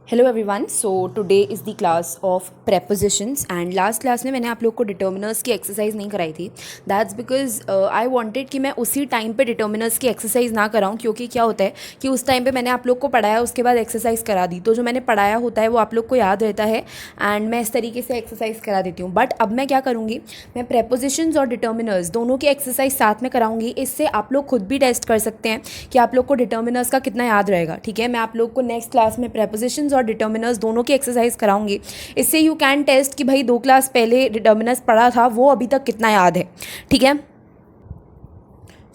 Hello everyone. So today is the class of prepositions and last class में मैंने आप लोग को डिटर्मिनर्स की एक्सरसाइज नहीं कराई थी। दैट्स बिकॉज आई वांटेड कि मैं उसी टाइम पे डिटर्मिनर्स की एक्सरसाइज ना कराऊं, क्योंकि क्या होता है कि उस टाइम पे मैंने आप लोग को पढ़ाया, उसके बाद एक्सरसाइज करा दी, तो जो मैंने पढ़ाया होता है वो आप लोग को याद रहता है एंड मैं इस तरीके से एक्सरसाइज करा देती हूँ। बट अब मैं क्या करूँगी, मैं प्रेपोजिशंस और डिटर्मिनर्स दोनों की एक्सरसाइज साथ में कराऊंगी। इससे आप लोग खुद भी टेस्ट कर सकते हैं कि आप लोग को डिटर्मिनर्स का कितना याद रहेगा। ठीक है, मैं आप लोग को नेक्स्ट क्लास में प्रेपोजिशंस और डिटर्मिनर्स दोनों की एक्सरसाइज कराऊंगी। इससे यू कैन टेस्ट कि भाई 2 क्लास पहले डिटर्मिनर्स पढ़ा था वो अभी तक कितना याद है। ठीक है,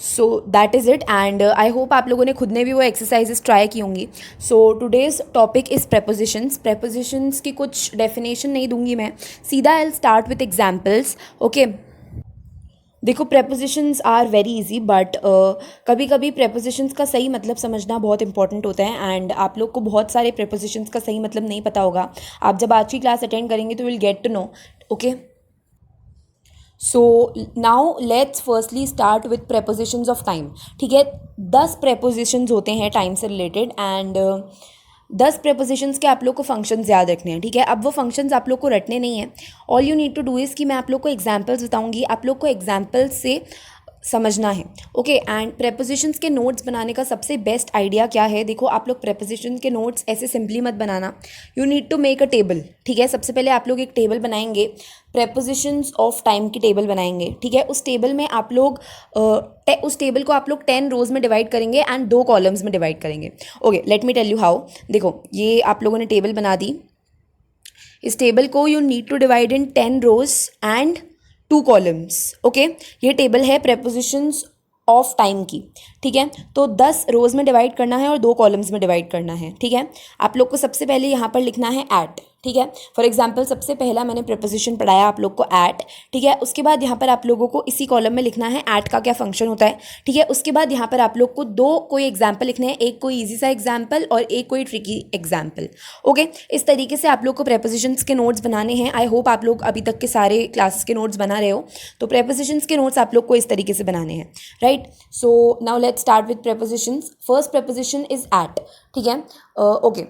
सो that is it and I hope आप लोगों ने खुद ने भी वो एक्सरसाइजेस ट्राई की होंगी। So today's topic is prepositions. Prepositions की कुछ डेफिनेशन नहीं दूंगी मैं, सीधा I will start with examples. Okay, देखो prepositions are very easy, but कभी कभी प्रेपोजिशंस का सही मतलब समझना बहुत इंपॉर्टेंट होता है एंड आप लोग को बहुत सारे प्रेपोजिशंस का सही मतलब नहीं पता होगा। आप जब आज की क्लास अटेंड करेंगे तो will get to know. Okay, so now let's firstly start with prepositions of time. ठीक है, 10 प्रेपोजिशंस होते हैं टाइम से रिलेटेड एंड 10 प्रेपोजिशंस के आप लोग को फंक्शंस याद रखने हैं। ठीक है, अब वो फंक्शंस आप लोग को रटने नहीं है। All you need to do is कि मैं आप लोग को एग्जाम्पल्स बताऊंगी, आप लोग को एग्जाम्पल्स से समझना है। ओके, एंड प्रेपोजिशंस के नोट्स बनाने का सबसे बेस्ट आइडिया क्या है, देखो आप लोग प्रेपोजिशन के नोट्स ऐसे सिंपली मत बनाना, you need to make a table. ठीक है, सबसे पहले आप लोग एक टेबल बनाएंगे, प्रेपोजिशंस ऑफ टाइम की टेबल बनाएंगे। ठीक है, उस टेबल में आप लोग उस टेबल को आप लोग 10 रोज में डिवाइड करेंगे एंड 2 कॉलम्स में डिवाइड करेंगे। Okay, let me tell you how. देखो ये आप लोगों ने टेबल बना दी, इस टेबल को you need to divide in 10 rows and 2 columns. Okay, ये टेबल है प्रेपोजिशंस ऑफ टाइम की। ठीक है, तो 10 रोज में डिवाइड करना है और 2 कॉलम्स में डिवाइड करना है। ठीक है, आप लोग को सबसे पहले यहाँ पर लिखना है एट। ठीक है, फॉर एग्जाम्पल सबसे पहला मैंने प्रेपोजिशन पढ़ाया आप लोग को एट। ठीक है, उसके बाद यहाँ पर आप लोगों को इसी कॉलम में लिखना है एट का क्या फंक्शन होता है। ठीक है, उसके बाद यहाँ पर आप लोग को 2 कोई एग्जाम्पल लिखने हैं, एक कोई ईजी सा एग्जाम्पल और एक कोई ट्रिकी एग्जाम्पल। ओके, इस तरीके से आप लोग को प्रेपोजिशंस के नोट्स बनाने हैं। आई होप आप लोग अभी तक के सारे क्लासेस के नोट्स बना रहे हो, तो प्रेपोजिशंस के नोट्स आप लोग को इस तरीके से बनाने हैं। Right, so now let's start with prepositions. First preposition is at. ठीक है, ओके,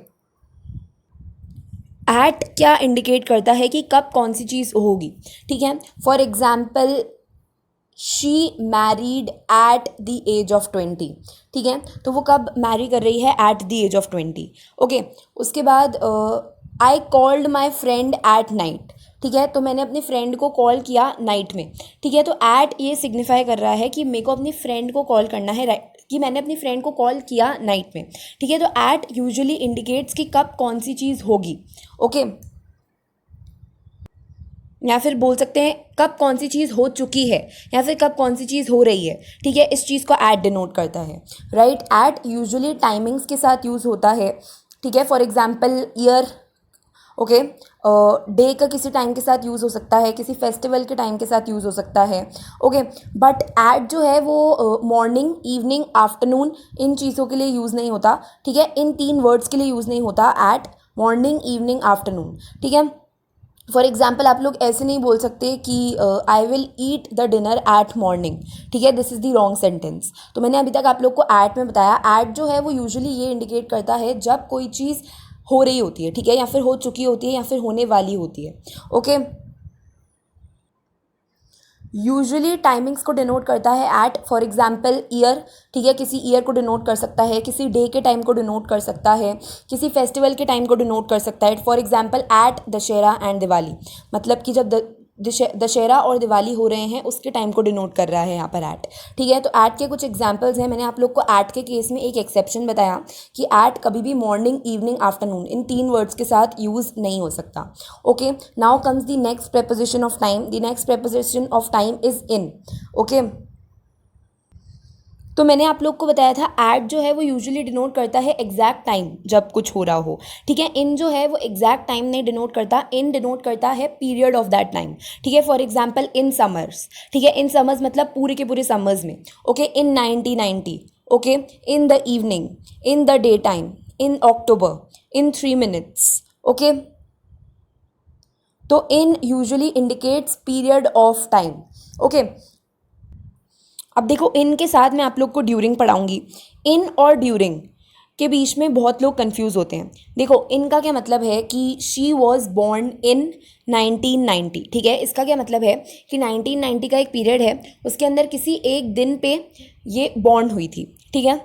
एट क्या इंडिकेट करता है कि कब कौन सी चीज़ होगी। ठीक है, for example she married at the age of 20। ठीक है, तो वो कब मैरी कर रही है, at the age of 20। Okay, उसके बाद I called my friend at night. ठीक है, तो मैंने अपने फ्रेंड को कॉल किया नाइट में। ठीक है, तो एट ये सिग्निफाई कर रहा है कि मेरे को अपनी फ्रेंड को कॉल करना है, कि मैंने अपनी फ्रेंड को कॉल किया नाइट में। ठीक है, तो एट यूजुअली इंडिकेट्स कि कब कौन सी चीज़ होगी। ओके, या फिर बोल सकते हैं कब कौन सी चीज़ हो चुकी है या फिर कब कौन सी चीज़ हो रही है। ठीक है, इस चीज़ को एट डिनोट करता है। राइट, एट यूजुअली टाइमिंग्स के साथ यूज़ होता है। ठीक है, for example year. Okay, day का किसी टाइम के साथ यूज़ हो सकता है, किसी फेस्टिवल के टाइम के साथ यूज़ हो सकता है। ओके, बट एट जो है वो मॉर्निंग, इवनिंग, आफ्टरनून इन चीज़ों के लिए यूज़ नहीं होता। ठीक है, इन 3 वर्ड्स के लिए यूज़ नहीं होता एट, मॉर्निंग, इवनिंग, आफ्टरनून। ठीक है, फॉर एग्जाम्पल आप लोग ऐसे नहीं बोल सकते कि I will eat the dinner eight morning. ठीक है, this is the wrong sentence. तो मैंने अभी तक आप लोग को एट में बताया, एट जो है वो यूजुअली ये इंडिकेट करता है जब कोई चीज़ हो रही होती है। ठीक है, या फिर हो चुकी होती है या फिर होने वाली होती है। ओके, यूजुअली टाइमिंग्स को डिनोट करता है एट, फॉर एग्जाम्पल ईयर। ठीक है, किसी ईयर को डिनोट कर सकता है, किसी डे के टाइम को डिनोट कर सकता है, किसी फेस्टिवल के टाइम को डिनोट कर सकता है। For example at Dussehra and Diwali, मतलब कि जब दशहरा और दिवाली हो रहे हैं उसके टाइम को डिनोट कर रहा है यहाँ पर एट। ठीक है, तो एट के कुछ एग्जांपल्स हैं। मैंने आप लोग को एट के केस में एक एक्सेप्शन बताया कि एट कभी भी morning, evening, afternoon in 3 words के साथ यूज़ नहीं हो सकता। Okay, now comes the next preposition of time. The next preposition of time is in. Okay, तो मैंने आप लोग को बताया था एट जो है वो यूजुअली डिनोट करता है एग्जैक्ट टाइम जब कुछ हो रहा हो। ठीक है, इन जो है वो एग्जैक्ट टाइम नहीं डिनोट करता, इन डिनोट करता है पीरियड ऑफ दैट टाइम। ठीक है, फॉर एग्जांपल इन समर्स। ठीक है, इन समर्स मतलब पूरे के पूरे समर्स में। Okay, in 1990। Okay, in the evening, in the day time, in October, in 3 minutes. Okay, तो in usually indicates period of time. Okay, अब देखो इन के साथ मैं आप लोग को ड्यूरिंग पढ़ाऊंगी। इन और ड्यूरिंग के बीच में बहुत लोग कंफ्यूज होते हैं। देखो इनका क्या मतलब है कि शी वॉज बॉर्न इन 1990, ठीक है। इसका क्या मतलब है कि 1990 का एक पीरियड है, उसके अंदर किसी एक दिन पे ये बॉर्न हुई थी, ठीक है।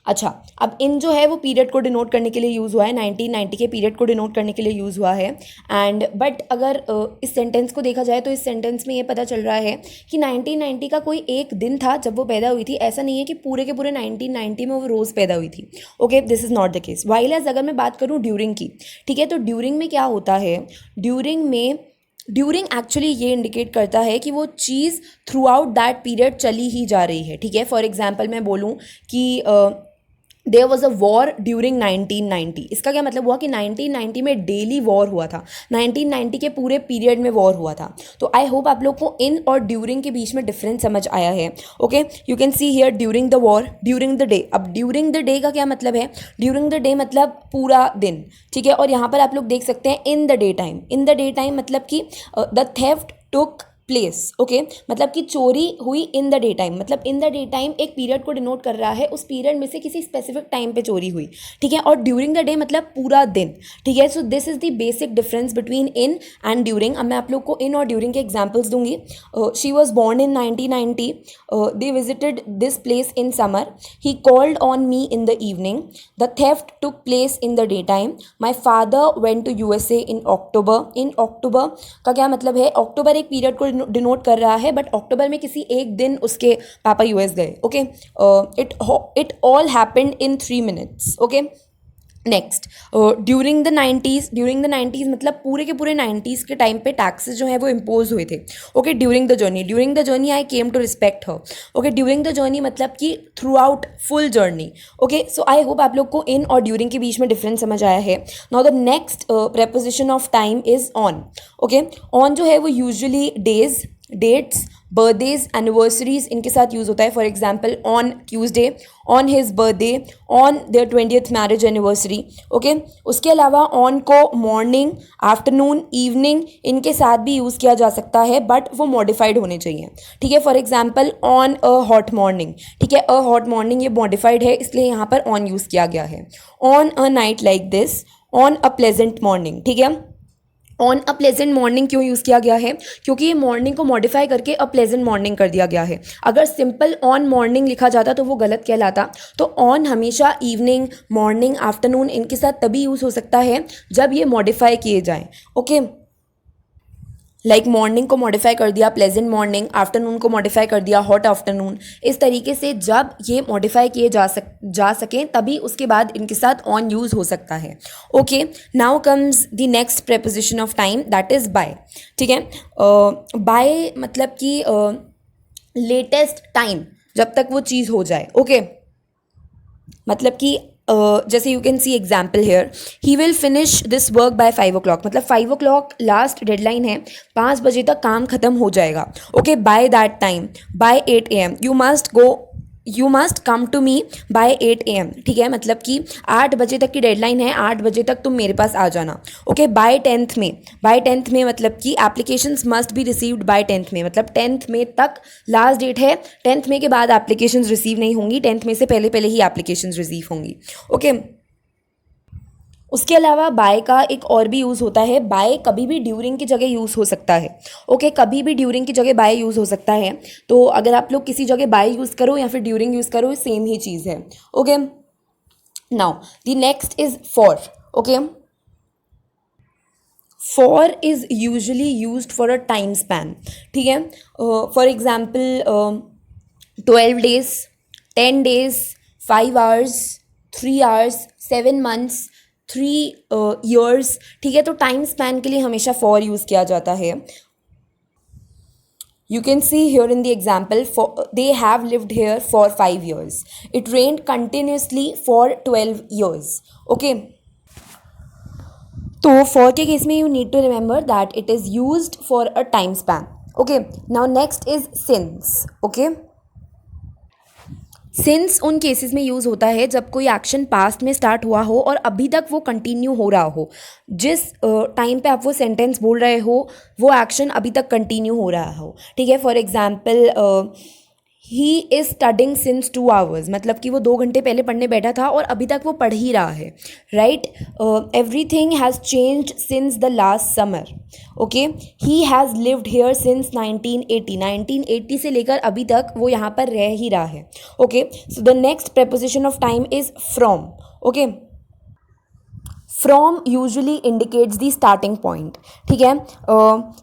अच्छा, अब इन जो है वो पीरियड को डिनोट करने के लिए यूज़ हुआ है, 1990 के पीरियड को डिनोट करने के लिए यूज़ हुआ है। एंड बट अगर इस सेंटेंस को देखा जाए तो इस सेंटेंस में ये पता चल रहा है कि 1990 का कोई एक दिन था जब वो पैदा हुई थी। ऐसा नहीं है कि पूरे के पूरे 1990 में वो रोज़ पैदा हुई थी। Okay, this is not the case. While as अगर मैं बात करूँ ड्यूरिंग की, ठीक है, तो ड्यूरिंग में क्या होता है, ड्यूरिंग एक्चुअली ये इंडिकेट करता है कि वो चीज़ थ्रू आउट दैट पीरियड चली ही जा रही है, ठीक है। फॉर एग्जाम्पल मैं बोलूँ कि there was a war during 1990, इसका क्या मतलब हुआ कि 1990 में डेली वॉर हुआ था, 1990 के पूरे पीरियड में वॉर हुआ था। तो आई होप आप लोग को इन और ड्यूरिंग के बीच में डिफरेंस समझ आया है। Okay, you can see here during the war, during the day. अब ड्यूरिंग द डे का क्या मतलब है, ड्यूरिंग द डे मतलब पूरा दिन, ठीक है। और यहाँ पर आप लोग देख सकते हैं इन the day time, in the day time मतलब कि the theft took place, okay, मतलब कि चोरी हुई इन द डे टाइम, मतलब इन द डे टाइम एक पीरियड को डिनोट कर रहा है, उस पीरियड में से किसी स्पेसिफिक टाइम पे चोरी हुई, ठीक है। और ड्यूरिंग द डे मतलब पूरा दिन, ठीक है। So this is the basic difference between in and during. अब मैं आप लोग को इन और ड्यूरिंग के एग्जाम्पल्स दूंगी। She was born in 1990, they visited this place in summer, he called on me in the evening, the theft took place in the day time, my father went to USA in October. In October का क्या मतलब है, अक्टूबर एक period को denote कर रहा है, but अक्टूबर में किसी एक दिन उसके पापा US गए। Okay, it all happened in 3 minutes। Okay, next, during the 90s, during the 90s मतलब पूरे के पूरे 90s के टाइम पे टैक्सेस जो है वो इम्पोज हुए थे। Okay, during the journey, during the journey I came to respect her. Okay, during the journey मतलब कि throughout full journey. Okay, so I hope आप लोग को इन और ड्यूरिंग के बीच में डिफरेंस समझ आया है। Now the next preposition of time is on. Okay, on जो है वो usually days, dates, birthdays, anniversaries इनके साथ यूज़ होता है। For example on Tuesday, on his birthday, on their 20th marriage anniversary. Okay, उसके अलावा ऑन को मॉर्निंग, आफ्टरनून, इवनिंग इनके साथ भी यूज़ किया जा सकता है, बट वो मॉडिफाइड होने चाहिए, ठीक है। For example on a hot morning, ठीक है, अ हॉट मॉर्निंग ये मॉडिफाइड है, इसलिए यहाँ पर ऑन यूज़ किया गया है। On a night like this, on a pleasant morning, ठीक है। ऑन अ प्लेजेंट मॉर्निंग क्यों यूज़ किया गया है, क्योंकि ये मॉर्निंग को मॉडिफाई करके अ प्लेजेंट मॉर्निंग कर दिया गया है। अगर सिंपल ऑन मॉर्निंग लिखा जाता तो वो गलत कहलाता। तो ऑन हमेशा इवनिंग, मॉर्निंग, आफ्टरनून इनके साथ तभी यूज़ हो सकता है जब ये मॉडिफाई किए जाएं। ओके, लाइक मॉर्निंग को मॉडिफाई कर दिया प्लेजेंट मॉर्निंग, आफ्टरनून को मॉडिफाई कर दिया हॉट आफ्टरनून। इस तरीके से जब ये मॉडिफाई किए जा सकें तभी उसके बाद इनके साथ ऑन यूज़ हो सकता है। Okay, now comes the next preposition of time, that is by, ठीक है। बाय मतलब कि लेटेस्ट टाइम, जब तक वो चीज़ हो जाए। ओके, मतलब कि जैसे you can C example hair, he will finish this work by 5 o'clock, मतलब 5 o'clock लास्ट डेडलाइन है, 5 बजे तक काम खत्म हो जाएगा। Okay, by that time, by 8 AM you must come to me by 8 AM, ठीक है, मतलब कि 8 बजे तक की डेडलाइन है, 8 बजे तक तुम मेरे पास आ जाना। ओके, बाय 10th में, बाय 10th में मतलब कि applications must be received by 10th में, मतलब 10th में तक लास्ट डेट है, 10th में के बाद एप्लीकेशंस रिसीव नहीं होंगी, 10th में से पहले पहले ही एप्लीकेशंस रिसीव होंगी। ओके, उसके अलावा बाय का एक और भी यूज़ होता है, बाय कभी भी ड्यूरिंग की जगह यूज़ हो सकता है। ओके, कभी भी ड्यूरिंग की जगह बाय यूज़ हो सकता है। तो अगर आप लोग किसी जगह बाय यूज़ करो या फिर ड्यूरिंग यूज़ करो, सेम ही चीज़ है। Okay, now the next is for. Okay, for is usually used for a time span, ठीक है। For example 12 days, 10 days, 5 hours, 3 hours, 7 months, 3 years, ठीक है। तो टाइम स्पैन के लिए हमेशा फॉर यूज़ किया जाता है। You can see here in the example, they have lived here for 5 years. It rained continuously for 12 years. Okay. तो फॉर के केस में you need to remember that it is used for a time span. Okay, now next is since. Okay, since उन cases में use होता है जब कोई action past में स्टार्ट हुआ हो और अभी तक वो कंटिन्यू हो रहा हो। जिस टाइम पे आप वो सेंटेंस बोल रहे हो वो एक्शन अभी तक कंटिन्यू हो रहा हो, ठीक है। For example he is studying since 2 hours, मतलब कि वो 2 घंटे पहले पढ़ने बैठा था और अभी तक वो पढ़ ही रहा है, right. Everything has changed since the last summer. Okay. He has lived here since 1980 से लेकर अभी तक वो यहाँ पर रह ही रहा है. Okay. So the next preposition of time is from. Okay. From usually indicates the starting point. ठीक है.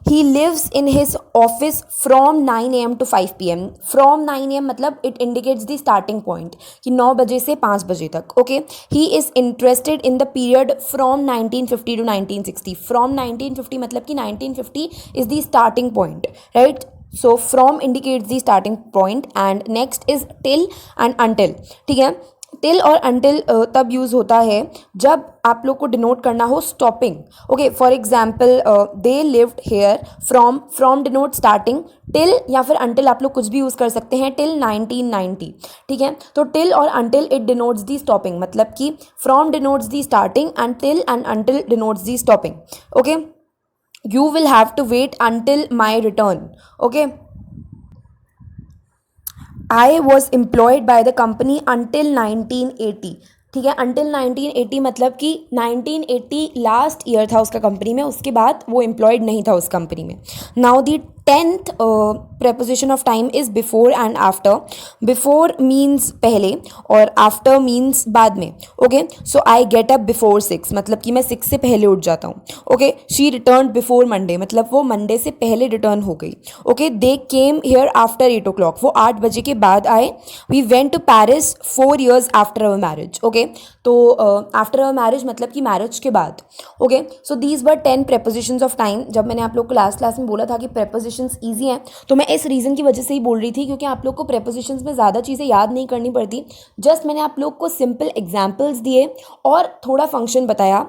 He lives in his office from 9 AM to 5 PM. From 9 AM मतलब it indicates the starting point कि 9 बजे से 5 बजे तक. Okay. He is interested in the period from 1950 to 1960. From 1950 मतलब कि 1950 is the starting point, right. So from indicates the starting point. And next is till and until. ठीक है. Till और अनटिल तब यूज़ होता है जब आप लोग को डिनोट करना हो stopping. Okay. For example they lived hair. From denote starting. Till या फिर अनटिल आप लोग कुछ भी यूज़ कर सकते हैं. टिल 1990. ठीक है. तो टिल और until it denotes the stopping, मतलब कि from denotes the starting and till and until denotes the stopping. Okay. You will have to wait until my return. Okay. I was employed by the company until 1980. ठीक है. Until 1980 मतलब कि 1980 last year था उसका company में, उसके बाद वो एम्प्लॉयड नहीं था उस कंपनी में. Now the 10th preposition of time is before and after. Before means पहले और आफ्टर मीन्स बाद में. Okay. So I get up before 6 मतलब कि मैं 6 से पहले उठ जाता हूँ. Okay. She return before Monday मतलब वो मंडे से पहले रिटर्न हो गई. Okay. They came here after 8 o'clock. वो 8 बजे के बाद आए. We went to Paris 4 years after our marriage. Okay. तो आफ्टर अवर मैरिज मतलब कि मैरिज के बाद. Okay. So these were 10 prepositions of time. जब मैंने आप लोग को लास्ट क्लास में बोला था कि prepositions ईजी हैं, तो मैं इस रीज़न की वजह से ही बोल रही थी क्योंकि आप लोग को prepositions में ज़्यादा चीज़ें याद नहीं करनी पड़ती. जस्ट मैंने आप लोग को सिंपल एग्जाम्पल्स दिए और थोड़ा फंक्शन बताया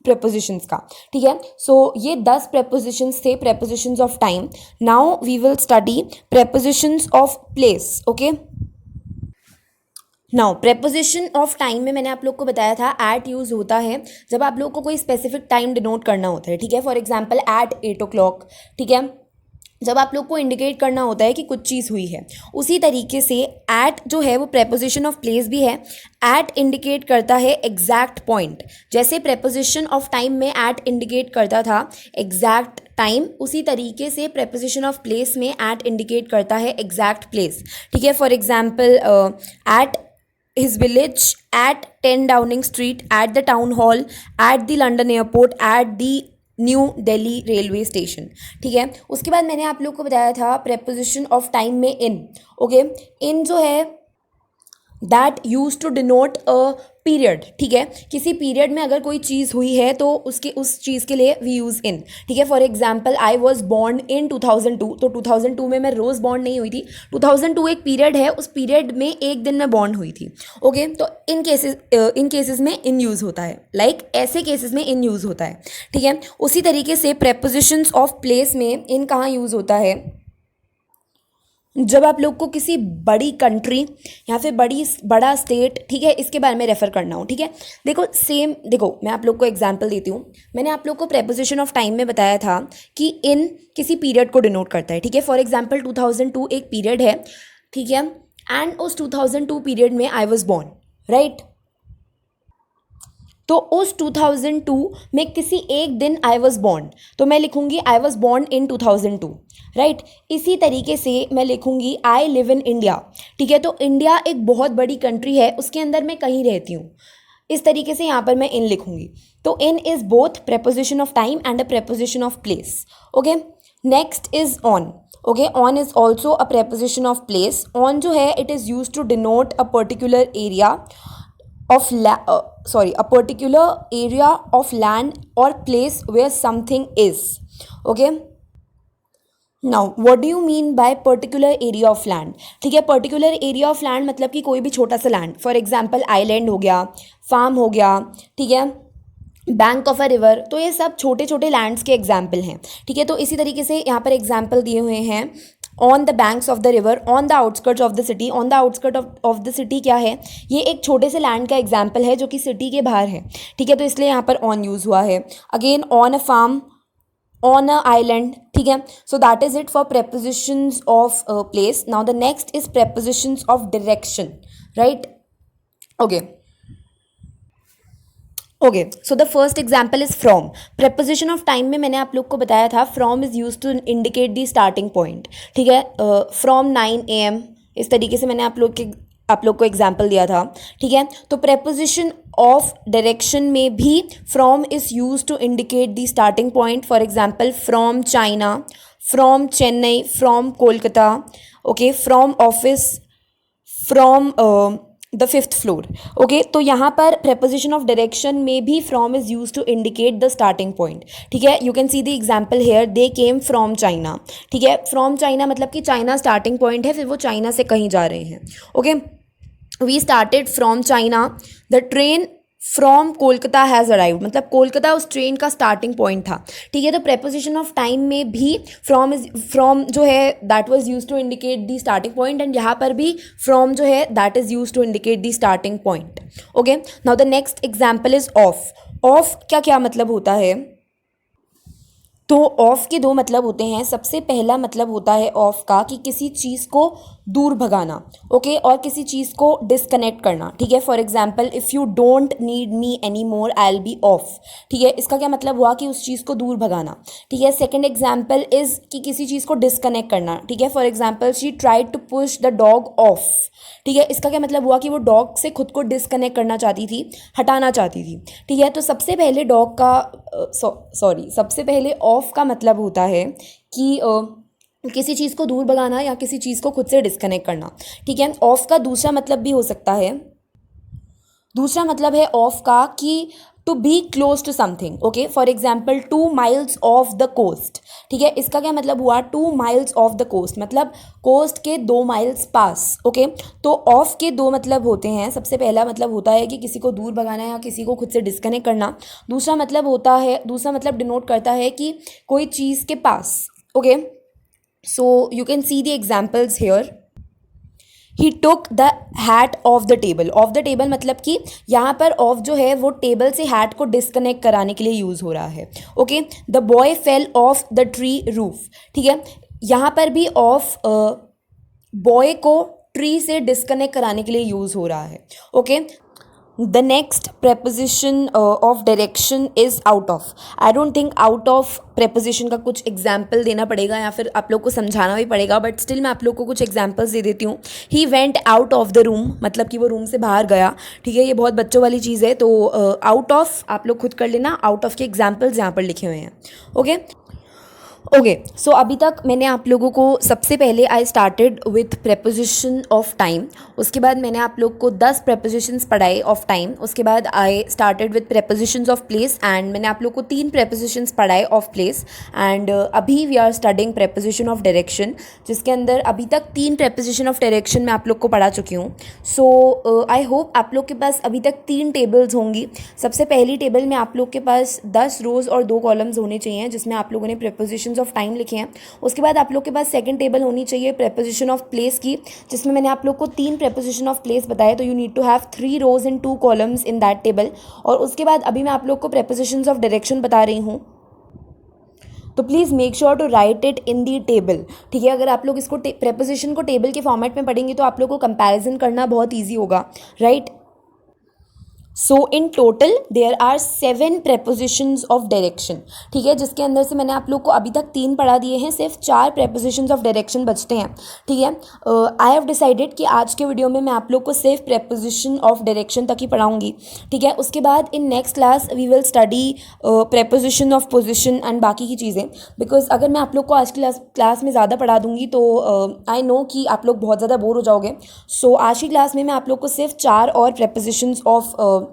prepositions का. ठीक है. सो ये 10 prepositions थे, prepositions of time. Now we will study prepositions of place. Okay. Now preposition of time में मैंने आप लोग को बताया था एट यूज़ होता है जब आप लोग को कोई स्पेसिफिक टाइम डिनोट करना होता है. ठीक है. For example at 8 o'clock. ठीक है. जब आप लोग को इंडिकेट करना होता है कि कुछ चीज़ हुई है. उसी तरीके से एट जो है वो preposition ऑफ प्लेस भी है. एट इंडिकेट करता है एग्जैक्ट पॉइंट. जैसे preposition ऑफ टाइम में एट इंडिकेट करता था एग्जैक्ट टाइम, उसी तरीके से preposition ऑफ प्लेस में एट इंडिकेट करता है एग्जैक्ट प्लेस. ठीक है. For example at his village, at 10 Downing Street, at the town hall, at the London airport, at the new Delhi railway station. ठीक है. उसके बाद मैंने आप लोग को बताया था preposition ऑफ टाइम में इन. ओके. इन जो है that use to denote a period. ठीक है. किसी पीरियड में अगर कोई चीज़ हुई है तो उसके उस चीज़ के लिए वी यूज़ इन. ठीक है. For example I was born इन 2002. तो 2002 में मैं रोज़ बॉर्न नहीं हुई थी. 2002 एक पीरियड है, उस पीरियड में एक दिन में बॉर्न हुई थी. ओके. तो इन केसेस में इन यूज़ होता है. लाइक ऐसे केसेस में इन यूज़ होता है. ठीक है. उसी तरीके से prepositions ऑफ प्लेस में इन कहाँ यूज़ होता है? जब आप लोग को किसी बड़ी कंट्री या फिर बड़ा स्टेट, ठीक है, इसके बारे में रेफ़र करना हो. ठीक है. देखो मैं आप लोग को एग्जांपल देती हूँ. मैंने आप लोग को preposition ऑफ टाइम में बताया था कि इन किसी पीरियड को डिनोट करता है. ठीक है. फॉर एग्जांपल 2002 एक पीरियड है. ठीक है. एंड उस 2002 पीरियड में आई वॉज बॉर्न, राइट. तो उस 2002 में किसी एक दिन आई वॉज बॉर्न, तो मैं लिखूँगी I was born in 2002, right. इसी तरीके से मैं लिखूँगी आई लिव इन इंडिया. ठीक है. तो इंडिया एक बहुत बड़ी कंट्री है, उसके अंदर मैं कहीं रहती हूँ. इस तरीके से यहाँ पर मैं इन लिखूँगी. तो in is both preposition of time and a preposition of place. Okay. Next is on. Okay. On is also a preposition of place. On जो है it is use to denote a particular area of a particular area of land or place where something is. Okay. Now what do you mean by particular area of land? ठीक है. particular area of land मतलब कि कोई भी छोटा सा land. For example island हो गया, फार्म हो गया. ठीक है. Bank of a river. तो ये सब छोटे छोटे लैंड्स के एग्जाम्पल हैं. ठीक है. तो इसी तरीके से यहाँ पर एग्जाम्पल दिए हुए हैं. On the banks of the river, on the outskirts of the city. On the outskirt of the city क्या है? ये एक छोटे से लैंड का एग्जाम्पल है जो कि सिटी के बाहर है. ठीक है. तो इसलिए यहाँ पर ऑन यूज़ हुआ है. Again on a farm, on a island. ठीक है, so that is it for prepositions of place. Now the next is prepositions of direction, right? Okay. Okay, so the first example is from. preposition of time में मैंने आप लोग को बताया था from is use to indicate the starting point. ठीक है, from 9 AM, इस तरीके से मैंने आप लोग को एग्जाम्पल दिया था. ठीक है, तो preposition ऑफ डायरेक्शन में भी from is use to indicate the starting point. For example from China, from Chennai, from Kolkata. Okay, from office, from the fifth floor. Okay, तो यहाँ पर preposition ऑफ डायरेक्शन में भी from is use to indicate the starting point. ठीक है, you can see the example here, they came from China. ठीक है, from China मतलब कि चाइना स्टार्टिंग पॉइंट है, फिर वो चाइना से कहीं जा रहे हैं. Okay, we started from China, the train from Kolkata has arrived, मतलब कोलकाता उस ट्रेन का स्टार्टिंग पॉइंट था. ठीक है, तो preposition ऑफ टाइम में भी फ्रॉम जो है that was use to indicate the starting point, and यहाँ पर भी फ्रॉम जो है that is use to indicate the starting point. Okay, now the next example is of. Of का क्या मतलब होता है? तो ऑफ के दो मतलब होते हैं. सबसे पहला मतलब होता है ऑफ का कि किसी चीज़ को दूर भगाना. ओके, और किसी चीज़ को डिस्कनेक्ट करना. ठीक है, for example if you don't need me any more I will be of. ठीक है, इसका क्या मतलब हुआ कि उस चीज़ को दूर भगाना. ठीक है, सेकेंड एग्जाम्पल इज़ कि किसी चीज़ को डिस्कनेक्ट करना. ठीक है, for example she tried to push the dog off. ठीक है, इसका क्या मतलब हुआ कि वो डॉग से खुद को डिस्कनेक्ट करना चाहती थी, हटाना चाहती थी. ठीक है, तो सबसे पहले डॉग का सबसे पहले ऑफ का मतलब होता है कि किसी चीज़ को दूर भगाना या किसी चीज़ को खुद से डिस्कनेक्ट करना. ठीक है, ऑफ का दूसरा मतलब भी हो सकता है, दूसरा मतलब है ऑफ का कि to be close to something. Okay, for example 2 miles off the coast. ठीक है, इसका क्या मतलब हुआ? 2 miles ऑफ द कोस्ट मतलब कोस्ट के 2 miles पास. ओके, तो ऑफ के दो मतलब होते हैं. सबसे पहला मतलब होता है कि किसी को दूर भगाना या किसी को खुद से डिस्कनेक्ट करना. दूसरा मतलब डिनोट करता है कि कोई चीज़ के पास. Okay, so you can see the examples here. He took the hat off the table. Off the table मतलब कि यहाँ पर ऑफ जो है वो टेबल से हैट को डिस्कनेक्ट कराने के लिए यूज़ हो रहा है. Okay, the boy fell off the tree roof. ठीक है, यहाँ पर भी ऑफ बॉय को ट्री से डिस्कनेक्ट कराने के लिए यूज़ हो रहा है. Okay, the next preposition of direction is out of. I don't think out of preposition का कुछ एग्जाम्पल देना पड़ेगा या फिर आप लोग को समझाना भी पड़ेगा, बट स्टिल मैं आप लोग को कुछ एग्जाम्पल्स दे देती हूँ. He went out of the room मतलब कि वो रूम से बाहर गया. ठीक है, ये बहुत बच्चों वाली चीज़ है, तो आउट ऑफ आप लोग खुद कर लेना. आउट ऑफ के एग्जाम्पल्स यहाँ पर लिखे हुए हैं. ओके, ओके, सो अभी तक मैंने आप लोगों को सबसे पहले आई started with preposition of time. उसके बाद मैंने आप लोग को 10 prepositions पढ़ाए ऑफ टाइम. उसके बाद I started with prepositions of place, and मैंने आप लोग को 3 prepositions पढ़ाए ऑफ प्लेस. एंड अभी we are studying preposition of direction, जिसके अंदर अभी तक 3 preposition ऑफ डायरेक्शन मैं आप लोग को पढ़ा चुकी हूँ. सो आई होप आप लोग के पास अभी तक 3 टेबल्स होंगी. सबसे पहली टेबल में आप लोग के पास 10 रोज़ और 2 कॉलम्स होने चाहिए जिसमें आप लोगों ने prepositions ऑफ टाइम लिखे हैं. उसके बाद आप लोग के पास सेकंड टेबल होनी चाहिए preposition ऑफ प्लेस की, जिसमें मैंने आप लोग को 3 preposition ऑफ प्लेस बताए. तो you need to have 3 rows and 2 columns in that table. और उसके बाद अभी मैं आप लोग को prepositions ऑफ डायरेक्शन बता रही हूँ, तो please make sure to write it in the table. ठीक है, अगर आप लोग इसको preposition को टेबल के फॉर्मेट में पढ़ेंगे तो आप लोग को कंपैरिजन करना बहुत ईजी होगा, right? So in total there are 7 prepositions of direction. ठीक है, जिसके अंदर से मैंने आप लोग को अभी तक 3 पढ़ा दिए हैं, सिर्फ 4 prepositions ऑफ डायरेक्शन बचते हैं. ठीक है, आई हैव डिसाइडेड कि आज के वीडियो में मैं आप लोग को सिर्फ preposition ऑफ डायरेक्शन तक ही पढ़ाऊंगी. ठीक है, उसके बाद in next class we will study preposition of position and बाकी की चीज़ें. बिकॉज अगर मैं आप लोग को आज की क्लास में ज़्यादा पढ़ा दूंगी तो आई नो कि आप लोग बहुत ज़्यादा बोर हो जाओगे. सो आज की क्लास में मैं आप लोग को सिर्फ 4 और prepositions ऑफ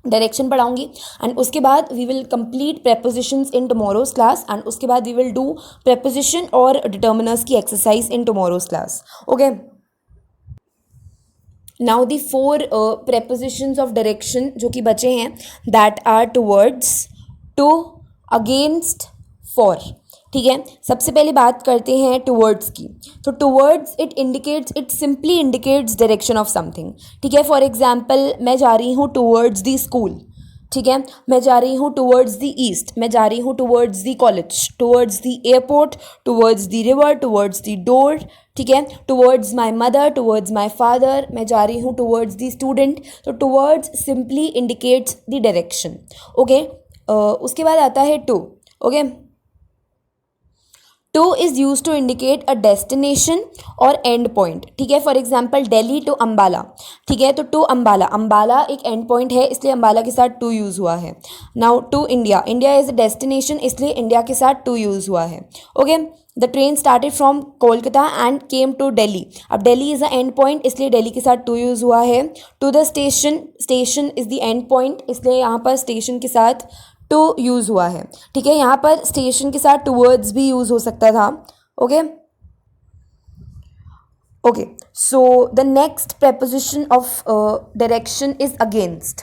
डायरेक्शन पढ़ाऊंगी. एंड उसके बाद we will complete prepositions in tomorrow's class, and उसके बाद वी विल डू preposition और डिटर्मिनर्स की exercise in tomorrow's class. Okay, now the 4 prepositions of direction जो कि बचे हैं, that are towards, to, against, for. ठीक है, सबसे पहले बात करते हैं टूवर्ड्स की. तो towards it simply indicates direction of something. ठीक है, फॉर एग्जाम्पल मैं जा रही हूँ टूवर्ड्स दी स्कूल. ठीक है, मैं जा रही हूँ टूवर्ड्स द ईस्ट, मैं जा रही हूँ towards the college, towards the airport, towards the river, towards the door, ठीक है, towards my mother, towards my father, मैं जा रही हूँ टूवर्ड्स द स्टूडेंट। तो towards simply indicates the direction. Okay, उसके बाद आता है to. Okay, to is use to indicate a destination और एंड पॉइंट। ठीक है, for example Delhi to Ambala. ठीक है, तो टू अम्बाला, अम्बाला एक एंड पॉइंट है इसलिए अम्बाला के साथ टू यूज़ हुआ है। Now to India, India is a destination इसलिए इंडिया के साथ टू यूज़ हुआ है। Okay, the train started from Kolkata and came to Delhi. अब Delhi is a end point इसलिए दिल्ली के साथ टू यूज़ हुआ है। To the station, station is the end point इसलिए यहाँ पर स्टेशन के साथ टू यूज़ हुआ है। ठीक है, यहाँ पर स्टेशन के साथ टूवर्ड्स भी यूज़ हो सकता था। Okay okay, so the next preposition of direction is against.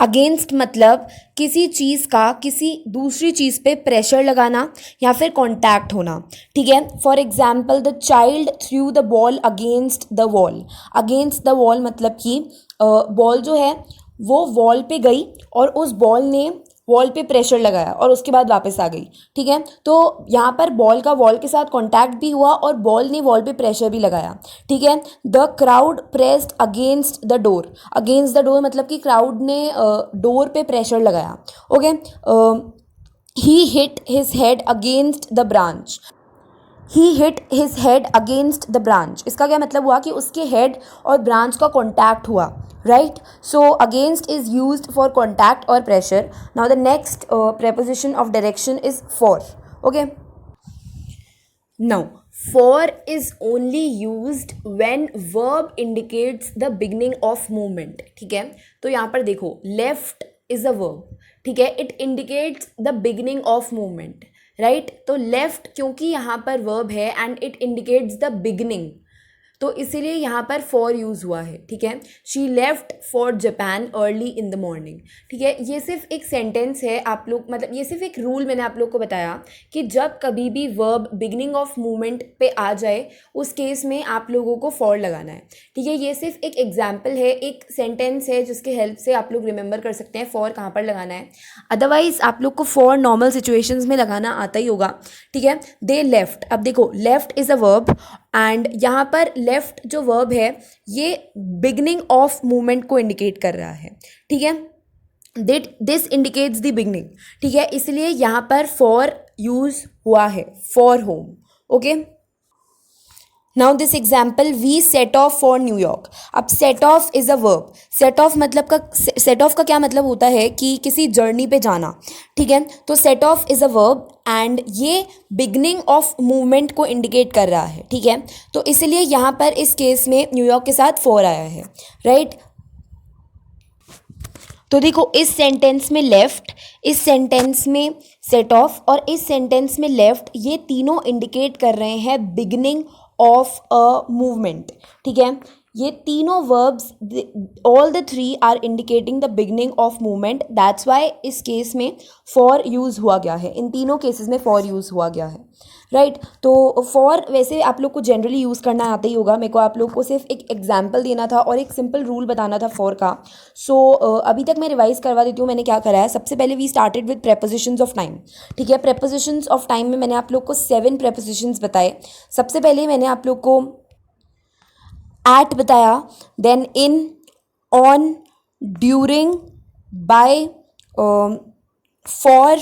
Against मतलब किसी चीज़ का किसी दूसरी चीज़ पे प्रेशर लगाना या फिर कांटेक्ट होना। ठीक है, for example the child through the ball against the wall. Against the wall मतलब कि बॉल जो है वो वॉल पे गई और उस बॉल ने वॉल पे प्रेशर लगाया और उसके बाद वापस आ गई। ठीक है, तो यहाँ पर बॉल का वॉल के साथ कांटेक्ट भी हुआ और बॉल ने वॉल पे प्रेशर भी लगाया। ठीक है, the crowd pressed against the door. Against the door मतलब कि क्राउड ने डोर पे प्रेशर लगाया। Okay, he hit his head against the branch. He hit his head against the branch, इसका क्या मतलब हुआ कि उसके हेड और ब्रांच का कॉन्टैक्ट हुआ। Right, so against is used for contact और pressure. Now the next preposition of direction is for. Okay, now for is only used when verb indicates the beginning of movement. ठीक है, तो यहाँ पर देखो left is a verb. ठीक है, it indicates the beginning of movement. Right, तो left क्योंकि यहाँ पर वर्ब है and it indicates the beginning, तो इसीलिए यहाँ पर फॉर यूज़ हुआ है। ठीक है, she left for Japan early in the morning. ठीक है, ये सिर्फ एक सेंटेंस है, आप लोग मतलब ये सिर्फ एक रूल मैंने आप लोग को बताया कि जब कभी भी वर्ब बिगनिंग ऑफ मूवमेंट पे आ जाए उस केस में आप लोगों को फॉर लगाना है। ठीक है, ये सिर्फ एक एग्जाम्पल है, एक सेंटेंस है जिसके हेल्प से आप लोग रिमेंबर कर सकते हैं फॉर कहाँ पर लगाना है। अदरवाइज आप लोग को फॉर नॉर्मल सिचुएशंस में लगाना आता ही होगा। ठीक है, दे लेफ्ट, अब देखो left is a verb and यहाँ पर लेफ्ट जो वर्ब है ये बिगनिंग ऑफ मूवमेंट को इंडिकेट कर रहा है। ठीक है, दिस इंडिकेट्स द बिगनिंग। ठीक है, इसलिए यहाँ पर फॉर यूज हुआ है, for home. Okay, now this example we set off for New York. अब set off is a verb. Set off का क्या मतलब होता है कि किसी जर्नी पे जाना। ठीक है, तो set off is a verb and ये बिगनिंग ऑफ मूवमेंट को इंडिकेट कर रहा है। ठीक है, तो इसलिए यहाँ पर इस केस में न्यूयॉर्क के साथ फॉर आया है। राइट, तो देखो इस सेंटेंस में लेफ्ट, इस सेंटेंस में सेट ऑफ और इस सेंटेंस में लेफ्ट, ये तीनों इंडिकेट कर रहे हैं बिगनिंग ऑफ अ मूवमेंट। ठीक है, ये तीनों verbs all the three are indicating the beginning of movement. That's why इस केस में फॉर यूज़ हुआ गया है, इन तीनों केसेस में फॉर यूज़ हुआ गया है। राइट, तो फॉर वैसे आप लोग को जनरली यूज़ करना आता ही होगा, मेरे को आप लोग को सिर्फ एक एग्जाम्पल देना था और एक सिंपल रूल बताना था फॉर का। सो अभी तक मैं रिवाइज करवा देती हूँ मैंने क्या करा है। सबसे पहले we started with prepositions of time. ठीक है, prepositions ऑफ टाइम में मैंने आप लोग को 7 prepositions बताए। सबसे पहले मैंने आप लोग को एट बताया, then in, on, during, by, for,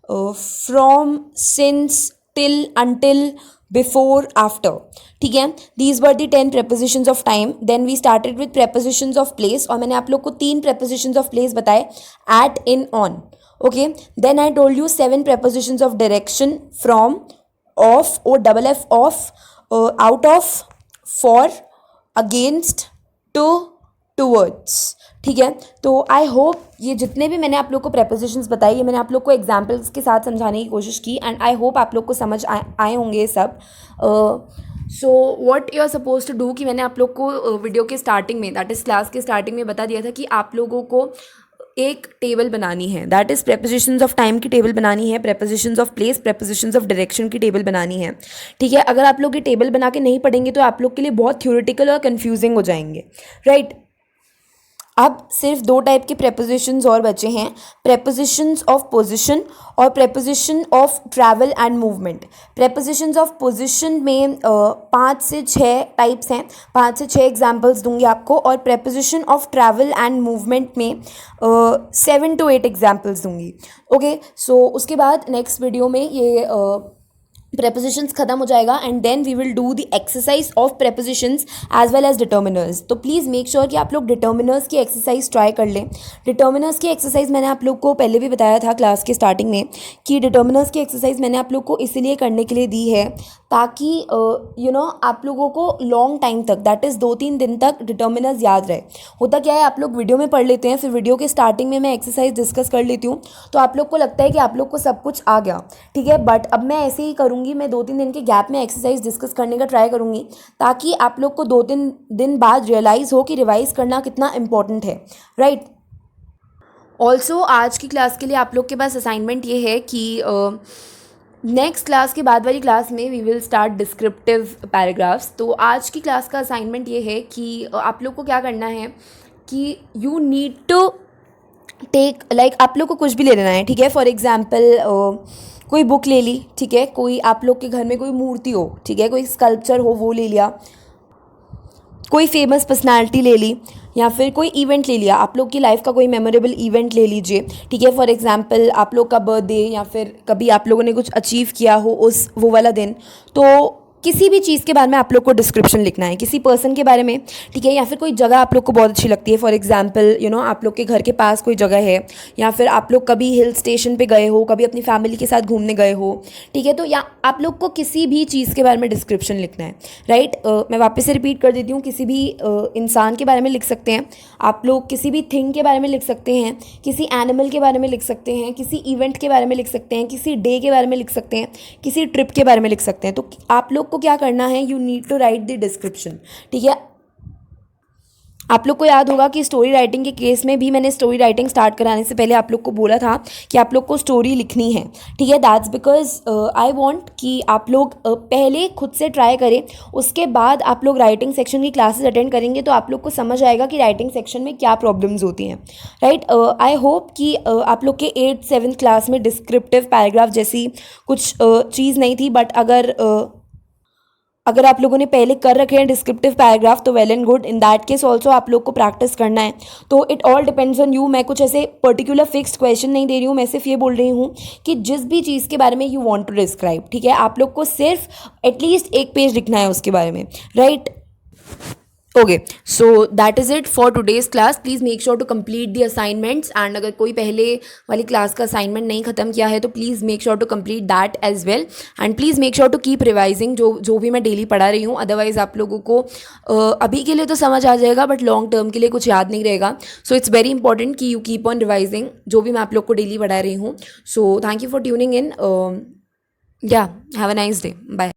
from, since, till, until, before, after. ठीक है, these were the 10 prepositions of time. Then we started with prepositions of place और मैंने आप लोग को 3 prepositions ऑफ प्लेस बताए, at, in, on. Okay, then I told you 7 prepositions of direction, from, of, O double F, of, out of, for, against, to, towards. ठीक है, तो I hope ये जितने भी मैंने आप लोग को prepositions बताई ये मैंने आप लोग को एग्जाम्पल्स के साथ समझाने की कोशिश की एंड आई होप आप लोग को समझ आए होंगे ये सब। So what you are suppose to do कि मैंने आप लोग को वीडियो के स्टार्टिंग में दैट इज़ क्लास के स्टार्टिंग में बता दिया था कि आप लोगों को एक टेबल बनानी है, that is prepositions of time की टेबल बनानी है, prepositions of place, prepositions of direction की टेबल बनानी है। ठीक है, अगर आप लोग ये टेबल बना के नहीं पढ़ेंगे तो आप लोग के लिए बहुत थ्योरेटिकल और कन्फ्यूजिंग हो जाएंगे। राइट, अब सिर्फ दो टाइप के प्रेपोजिशंस और बचे हैं, प्रेपोजिशंस ऑफ पोजीशन और preposition of travel and movement. Prepositions of position में 5 से 6 टाइप्स हैं, 5 से 6 एग्जांपल्स दूंगी आपको, और preposition of travel and movement में 7 to 8 एग्जांपल्स दूंगी। ओके, सो उसके बाद नेक्स्ट वीडियो में ये prepositions खत्म हो जाएगा and then we will do the exercise of prepositions as well as determiners. तो प्लीज़ मेक श्योर कि आप लोग डिटर्मिनर्स की एक्सरसाइज ट्राई कर लें। डिटर्मिनर्स की एक्सरसाइज मैंने आप लोग को पहले भी बताया था क्लास के स्टार्टिंग में कि डिटर्मिनर्स की एक्सरसाइज मैंने आप लोग को इसलिए करने के लिए दी है ताकि आप लोगों को लॉन्ग टाइम तक, दैट इज़ 2-3 दिन तक डिटर्मिनर्स याद रहे। होता क्या है, आप लोग वीडियो में पढ़ लेते हैं, फिर वीडियो के स्टार्टिंग में मैं एक्सरसाइज डिस्कस कर लेती हूँ, तो आप लोग को लगता है कि आप लोग को सब कुछ आ गया, ठीक है। बट अब मैं ऐसे ही करूँगी, मैं 2-3 दिन के गैप में एक्सरसाइज डिस्कस करने का ट्राई करूँगी ताकि आप लोग को 2-3 दिन बाद रियलाइज़ हो कि रिवाइज करना कितना इंपॉर्टेंट है, राइट। ऑल्सो आज की क्लास के लिए आप लोग के पास असाइनमेंट ये है कि नेक्स्ट क्लास के बाद वाली क्लास में we will start descriptive paragraphs. तो आज की क्लास का असाइनमेंट ये है कि आप लोग को क्या करना है कि you need to take, like आप लोग को कुछ भी ले लेना है, ठीक है। फॉर एग्जाम्पल कोई बुक ले ली, ठीक है, कोई आप लोग के घर में कोई मूर्ति हो, ठीक है, कोई स्कल्पचर हो वो ले लिया, कोई फेमस पर्सनालिटी ले ली, या फिर कोई इवेंट ले लिया, आप लोग की लाइफ का कोई मेमोरेबल इवेंट ले लीजिए, ठीक है। फॉर एग्जांपल आप लोग का बर्थडे या फिर कभी आप लोगों ने कुछ अचीव किया हो उस वो वाला दिन, तो किसी भी चीज़ के बारे में आप लोग को डिस्क्रिप्शन लिखना है, किसी पर्सन के बारे में, ठीक है, या फिर कोई जगह आप लोग को बहुत अच्छी लगती है। फॉर एग्जांपल आप लोग के घर के पास कोई जगह है, या फिर आप लोग कभी हिल स्टेशन पे गए हो, कभी अपनी फैमिली के साथ घूमने गए हो, ठीक है। तो या आप लोग को किसी भी चीज़ के बारे में डिस्क्रिप्शन लिखना है, राइट। मैं वापस से रिपीट कर देती हूँ, किसी भी इंसान के बारे में लिख सकते हैं आप लोग, किसी भी थिंग के बारे में लिख सकते हैं, किसी एनिमल के बारे में लिख सकते हैं, किसी इवेंट के बारे में लिख सकते हैं, किसी डे के बारे में लिख सकते हैं, किसी ट्रिप के बारे में लिख सकते हैं। तो आप लोग को क्या करना है, you need to write the description, ठीक है। आप लोग को याद होगा कि स्टोरी राइटिंग के केस में भी मैंने स्टोरी राइटिंग स्टार्ट कराने से पहले आप लोग को बोला था कि आप लोग को स्टोरी लिखनी है, ठीक है। दैट्स बिकॉज आई वांट कि आप लोग पहले खुद से ट्राई करें, उसके बाद आप लोग राइटिंग सेक्शन की क्लासेस अटेंड करेंगे तो आप लोग को समझ आएगा कि राइटिंग सेक्शन में क्या प्रॉब्लम्स होती हैं, राइट। आई होप कि आप लोग के 8th-7th क्लास में डिस्क्रिप्टिव पैराग्राफ जैसी कुछ चीज़ नहीं थी, बट अगर आप लोगों ने पहले कर रखे हैं डिस्क्रिप्टिव पैराग्राफ तो well and good. In that case also आप लोग को प्रैक्टिस करना है, तो it all depends on you. मैं कुछ ऐसे पर्टिकुलर फिक्स्ड क्वेश्चन नहीं दे रही हूँ, मैं सिर्फ ये बोल रही हूँ कि जिस भी चीज़ के बारे में यू वांट टू डिस्क्राइब, ठीक है, आप लोग को सिर्फ एटलीस्ट 1 पेज लिखना है उसके बारे में, right. Okay, so that is it for today's class. Please make sure to complete the assignments, and अगर कोई पहले वाली क्लास का असाइनमेंट नहीं खत्म किया है तो please make sure to complete that as well, and please make sure to keep revising जो भी मैं डेली पढ़ा रही हूँ। अदरवाइज आप लोगों को अभी के लिए तो समझ आ जाएगा बट लॉन्ग टर्म के लिए कुछ याद नहीं रहेगा। सो इट्स वेरी इंपॉर्टेंट कि यू कीप ऑन रिवाइजिंग जो भी मैं आप लोग को डेली पढ़ा रही हूँ। So thank you for tuning in, या have a nice day, bye.